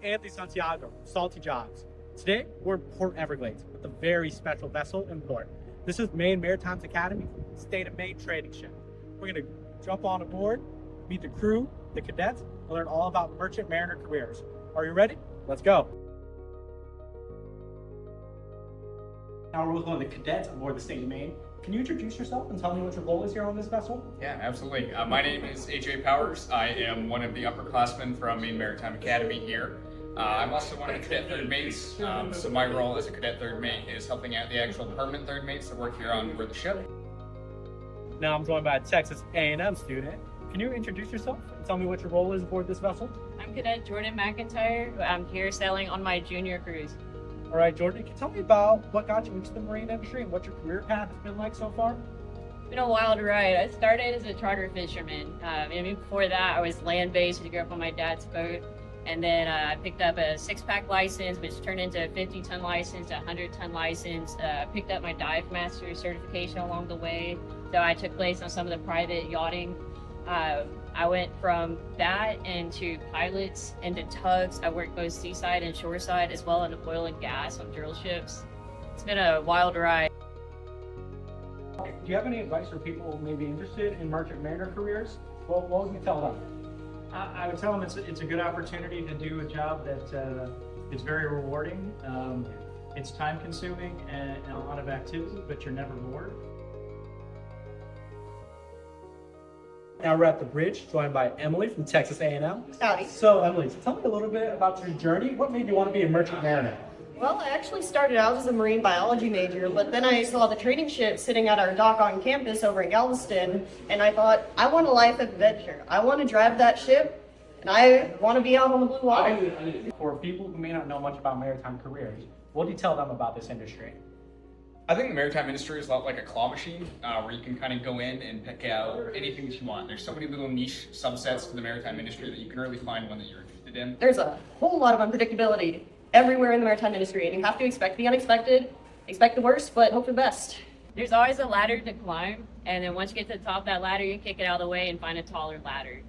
Anthony Santiago, Salty Jobs. Today, we're in Port Everglades with a very special vessel in port. This is Maine Maritime Academy, State of Maine training ship. We're going to jump on aboard, meet the crew, the cadets, and learn all about merchant mariner careers. Are you ready? Let's go. Now we're with one of the cadets aboard the State of Maine. Can you introduce yourself and tell me what your role is here on this vessel? Yeah, absolutely. My name is AJ Powers. I am one of the upperclassmen from Maine Maritime Academy here. I'm also one of the cadet third mates, so my role as a cadet third mate is helping out the actual permanent third mates that work here on board the ship. Now I'm joined by a Texas A&M student. Can you introduce yourself and tell me what your role is aboard this vessel? I'm Cadet Jordan McIntyre. I'm here sailing on my junior cruise. All right, Jordan, can you tell me about what got you into the marine industry and what your career path has been like so far? It's been a wild ride. I started as a charter fisherman. And before that, I was land-based. I grew up on my dad's boat. And then I picked up a 6-pack license, which turned into a 50-ton license, a 100-ton license. Picked up my dive master certification along the way. So I took place on some of the private yachting. I went from that into pilots, into tugs. I worked both seaside and shoreside, as well as oil and gas on drill ships. It's been a wild ride. Do you have any advice for people who may be interested in merchant mariner careers? What would you tell them? I would tell them it's a good opportunity to do a job that is very rewarding. It's time consuming and a lot of activity, but you're never bored. Now we're at the bridge, joined by Emily from Texas A&M. Howdy. So Emily, tell me a little bit about your journey. What made you want to be a merchant mariner? Well, I actually started out as a marine biology major, but then I saw the training ship sitting at our dock on campus over in Galveston, and I thought, I want a life adventure. I want to drive that ship, and I want to be out on the blue water. For people who may not know much about maritime careers, what do you tell them about this industry? I think the maritime industry is a lot like a claw machine, where you can kind of go in and pick out anything that you want. There's so many little niche subsets to the maritime industry that you can really find one that you're interested in. There's a whole lot of unpredictability everywhere in the maritime industry, and you have to expect the unexpected, expect the worst, but hope for the best. There's always a ladder to climb, and then once you get to the top of that ladder, you kick it out of the way and find a taller ladder.